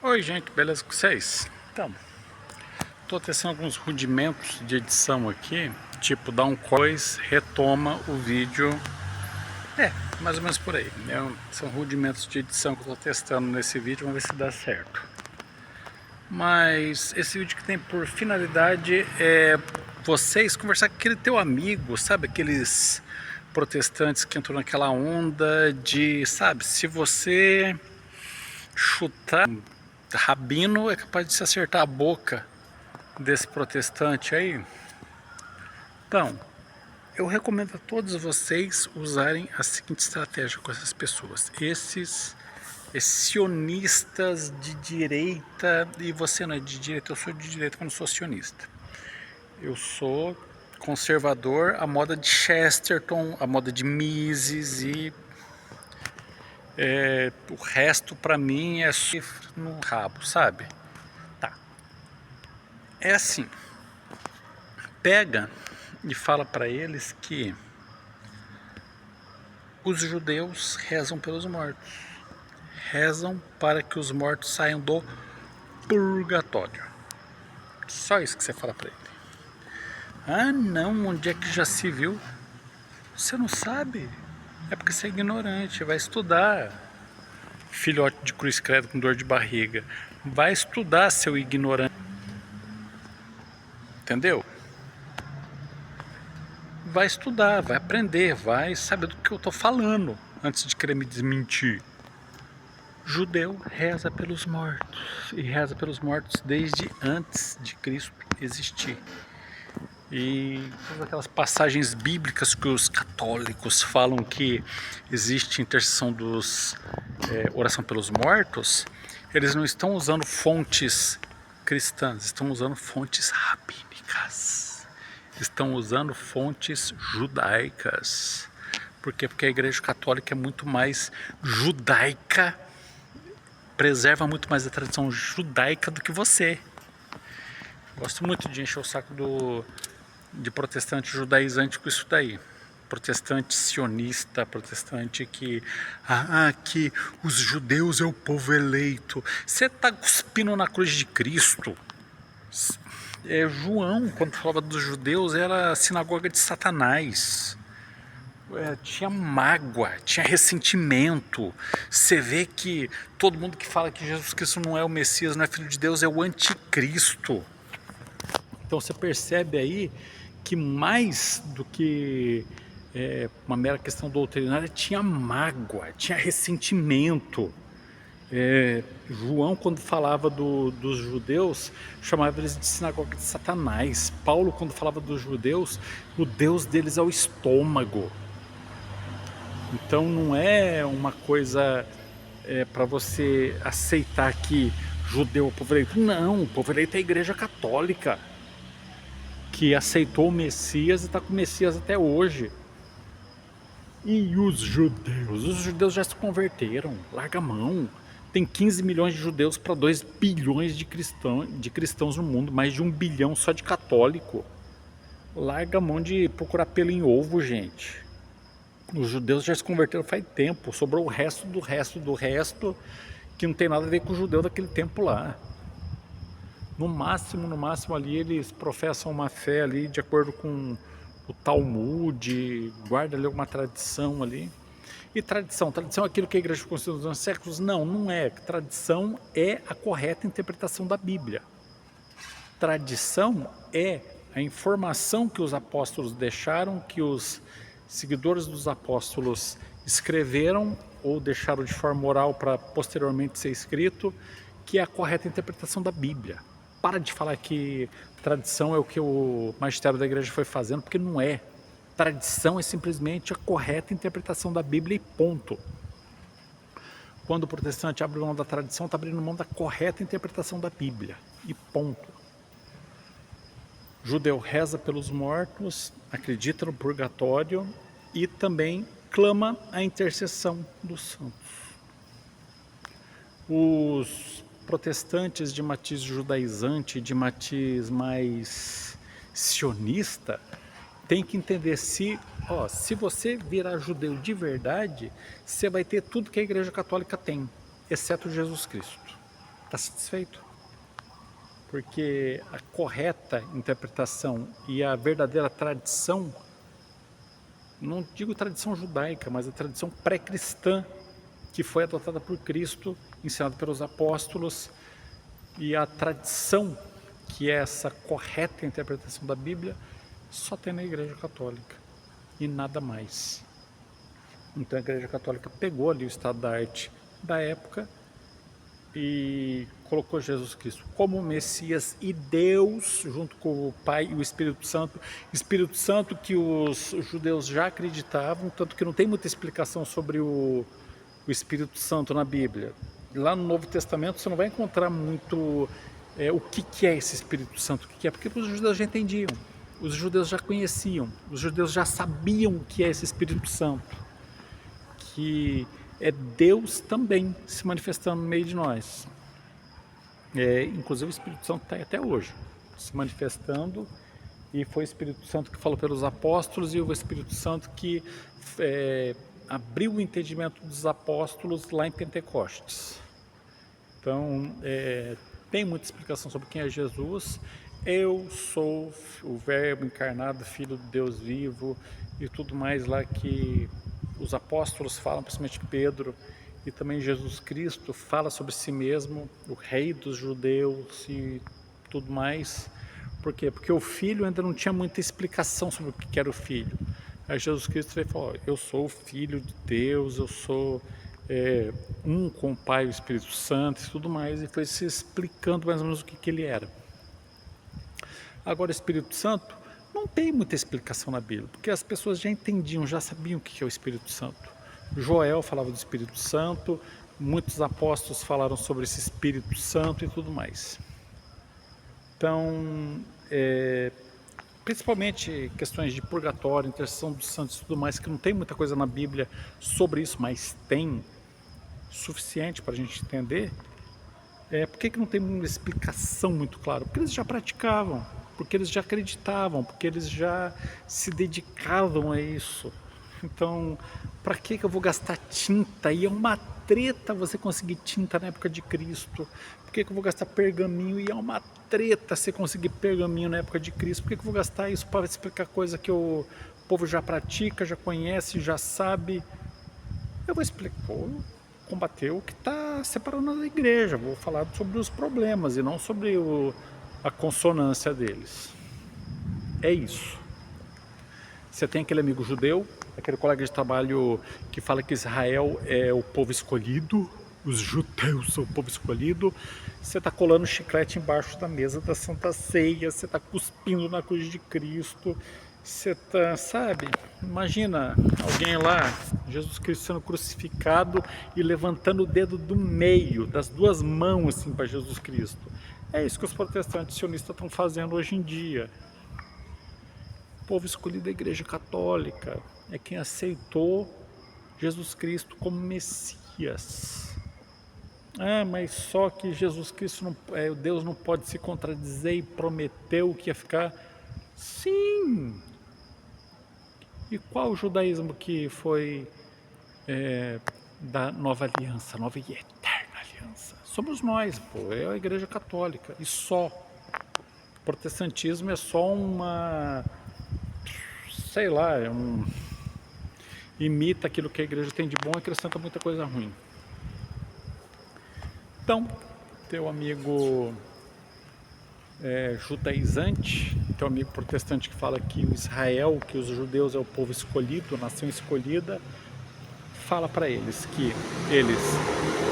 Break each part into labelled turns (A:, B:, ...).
A: Oi gente, beleza com vocês? Então, estou testando alguns rudimentos de edição aqui, tipo dá um cois, retoma o vídeo, mais ou menos por aí, né? São rudimentos de edição que eu estou testando nesse vídeo, vamos ver se dá certo. Mas esse vídeo que tem por finalidade é vocês conversar com aquele teu amigo, sabe, aqueles protestantes que entram naquela onda de, sabe, se você chutar rabino é capaz de se acertar a boca desse protestante aí. Então, eu recomendo a todos vocês usarem a seguinte estratégia com essas pessoas. Esses sionistas de direita, e você não é de direita, eu sou de direita, mas não sou sionista. Eu sou conservador, a moda de Chesterton, a moda de Mises e o resto pra mim é chifre no rabo, sabe? Tá. É assim. Pega e fala para eles que os judeus rezam pelos mortos. Rezam para que os mortos saiam do purgatório. Só isso que você fala para ele. Ah não, onde é que já se viu? Você não sabe? É porque você é ignorante, vai estudar. Filhote de cruz credo com dor de barriga. Vai estudar, seu ignorante. Entendeu? Vai estudar, vai aprender, vai saber do que eu estou falando antes de querer me desmentir. Judeu reza pelos mortos e reza pelos mortos desde antes de Cristo existir. E todas aquelas passagens bíblicas que os católicos falam que existe intercessão dos oração pelos mortos, eles não estão usando fontes cristãs, estão usando fontes rabínicas. Estão usando fontes judaicas. Por quê? Porque a Igreja Católica é muito mais judaica, preserva muito mais a tradição judaica do que você. Gosto muito de encher o saco de protestante judaizante com isso daí. Protestante sionista, protestante que os judeus é o povo eleito. Você está cuspindo na cruz de Cristo. João, quando falava dos judeus, era a sinagoga de Satanás. Tinha mágoa, tinha ressentimento. Você vê que todo mundo que fala que Jesus Cristo não é o Messias, não é Filho de Deus, é o anticristo. Então você percebe aí que mais do que uma mera questão doutrinária, tinha mágoa, tinha ressentimento. João, quando falava dos judeus, chamava eles de sinagoga de Satanás. Paulo, quando falava dos judeus, o Deus deles é o estômago. Então não é uma coisa para você aceitar que judeu é o povo eleito. Não, o povo eleito é a Igreja Católica, que aceitou o Messias e está com o Messias até hoje. E os judeus já se converteram, larga a mão. Tem 15 milhões de judeus para 2 bilhões de cristãos no mundo, mais de 1 bilhão só de católico. Larga a mão de procurar pelo em ovo, gente. Os judeus já se converteram faz tempo, sobrou o resto do resto, que não tem nada a ver com o judeu daquele tempo lá. No máximo ali eles professam uma fé ali de acordo com o Talmud, guarda ali alguma tradição ali. E tradição é aquilo que a igreja construiu nos anos séculos? Não, não é. Tradição é a correta interpretação da Bíblia. Tradição é a informação que os apóstolos deixaram, que os seguidores dos apóstolos escreveram ou deixaram de forma oral para posteriormente ser escrito, que é a correta interpretação da Bíblia. Para de falar que tradição é o que o magistério da igreja foi fazendo, porque não é. Tradição é simplesmente a correta interpretação da Bíblia e ponto. Quando o protestante abre mão da tradição, está abrindo mão da correta interpretação da Bíblia e ponto. O judeu reza pelos mortos, acredita no purgatório e também clama a intercessão dos santos. Os protestantes de matiz judaizante, de matiz mais sionista, tem que entender se você virar judeu de verdade, você vai ter tudo que a Igreja Católica tem, exceto Jesus Cristo. está satisfeito. Porque a correta interpretação e a verdadeira tradição, não digo tradição judaica, mas a tradição pré-cristã, que foi adotada por Cristo, ensinada pelos apóstolos, e a tradição, que é essa correta interpretação da Bíblia, só tem na Igreja Católica e nada mais. Então a Igreja Católica pegou ali o estado da arte da época e colocou Jesus Cristo como o Messias e Deus, junto com o Pai e o Espírito Santo que os judeus já acreditavam, tanto que não tem muita explicação sobre o Espírito Santo na Bíblia. Lá no Novo Testamento você não vai encontrar muito o que é esse Espírito Santo, o que é, porque os judeus já entendiam, os judeus já conheciam, os judeus já sabiam o que é esse Espírito Santo, que é Deus também se manifestando no meio de nós. Inclusive o Espírito Santo está até hoje se manifestando, e foi o Espírito Santo que falou pelos apóstolos e o Espírito Santo que abriu o entendimento dos apóstolos lá em Pentecostes. Então, tem muita explicação sobre quem é Jesus. Eu sou o Verbo encarnado, Filho de Deus vivo e tudo mais lá que os apóstolos falam, principalmente Pedro, e também Jesus Cristo fala sobre si mesmo, o Rei dos judeus e tudo mais. Por quê? Porque o Filho ainda não tinha muita explicação sobre o que era o Filho. Aí Jesus Cristo veio e falou: eu sou o Filho de Deus, eu sou um com o Pai e o Espírito Santo e tudo mais, e foi se explicando mais ou menos o que ele era. Agora, o Espírito Santo não tem muita explicação na Bíblia, porque as pessoas já entendiam, já sabiam o que é o Espírito Santo. Joel falava do Espírito Santo, muitos apóstolos falaram sobre esse Espírito Santo e tudo mais. Então, principalmente questões de purgatório, intercessão dos santos e tudo mais, que não tem muita coisa na Bíblia sobre isso, mas tem suficiente para a gente entender. Por que não tem uma explicação muito clara? Porque eles já praticavam, porque eles já acreditavam, porque eles já se dedicavam a isso. Então, para que eu vou gastar tinta? E é uma treta você conseguir tinta na época de Cristo. Por que eu vou gastar pergaminho? E é uma treta você conseguir pergaminho na época de Cristo. Por que eu vou gastar isso para explicar coisa que o povo já pratica, já conhece, já sabe? Eu vou explicar, vou combater o que está separando a igreja. Vou falar sobre os problemas e não sobre a consonância deles. É isso. Você tem aquele amigo judeu, aquele colega de trabalho que fala que Israel é o povo escolhido, os judeus são o povo escolhido. Você está colando chiclete embaixo da mesa da Santa Ceia, você está cuspindo na cruz de Cristo, você está, sabe? Imagina alguém lá, Jesus Cristo sendo crucificado e levantando o dedo do meio, das duas mãos assim para Jesus Cristo. É isso que os protestantes sionistas estão fazendo hoje em dia. O povo escolhido da Igreja Católica é quem aceitou Jesus Cristo como Messias. Mas só que Jesus Cristo, Deus não pode se contradizer e prometeu que ia ficar. Sim! E qual o judaísmo que foi da nova aliança, nova e eterna aliança? Somos nós, é a Igreja Católica, e só. O protestantismo é só uma... sei lá, imita aquilo que a igreja tem de bom e acrescenta muita coisa ruim. Então, teu amigo judaizante, teu amigo protestante que fala que o Israel, que os judeus é o povo escolhido, a nação escolhida, fala para eles que eles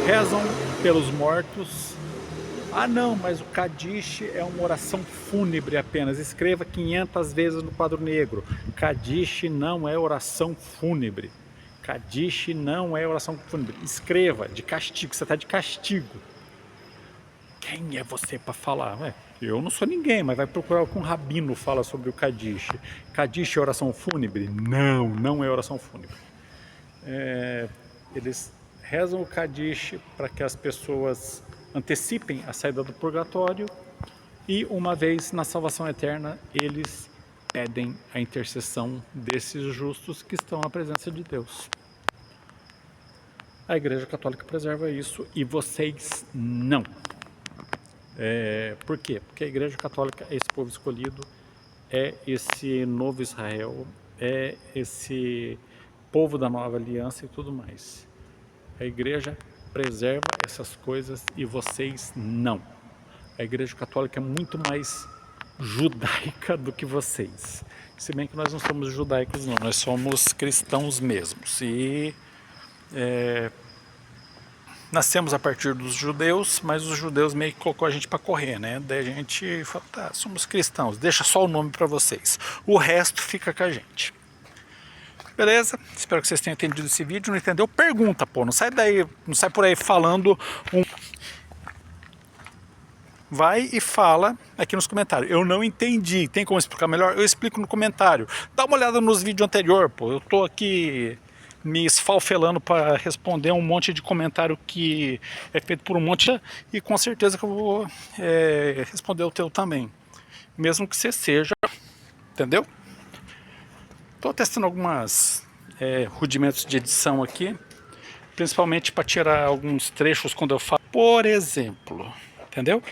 A: rezam pelos mortos. Não, mas o Kadish é uma oração fúnebre apenas. Escreva 500 vezes no quadro negro. Kadish não é oração fúnebre. Kadish não é oração fúnebre. Escreva, de castigo, você está de castigo. Quem é você para falar? Eu não sou ninguém, mas vai procurar o que um rabino fala sobre o Kadish. Kadish é oração fúnebre? Não, não é oração fúnebre. Eles rezam o Kadish para que as pessoas antecipem a saída do purgatório, e uma vez na salvação eterna eles pedem a intercessão desses justos que estão à presença de Deus. A Igreja Católica preserva isso e vocês não. Por quê? Porque a Igreja Católica é esse povo escolhido, é esse novo Israel, é esse povo da nova aliança e tudo mais. A Igreja preserva essas coisas e vocês não. A Igreja Católica é muito mais judaica do que vocês. Se bem que nós não somos judaicos não, nós somos cristãos mesmos. E nascemos a partir dos judeus, mas os judeus meio que colocou a gente para correr, né? Daí a gente falou, tá, somos cristãos, deixa só o nome para vocês. O resto fica com a gente. Beleza? Espero que vocês tenham entendido esse vídeo. Não entendeu? Pergunta, pô. Não sai daí, não sai por aí falando Vai e fala aqui nos comentários. Eu não entendi. Tem como explicar melhor? Eu explico no comentário. Dá uma olhada nos vídeos anteriores, pô. Eu tô aqui me esfalfelando para responder um monte de comentário que é feito por um monte e com certeza que eu vou responder o teu também. Mesmo que você seja, entendeu? Tô testando algumas rudimentos de edição aqui, principalmente para tirar alguns trechos quando eu falo, por exemplo, entendeu?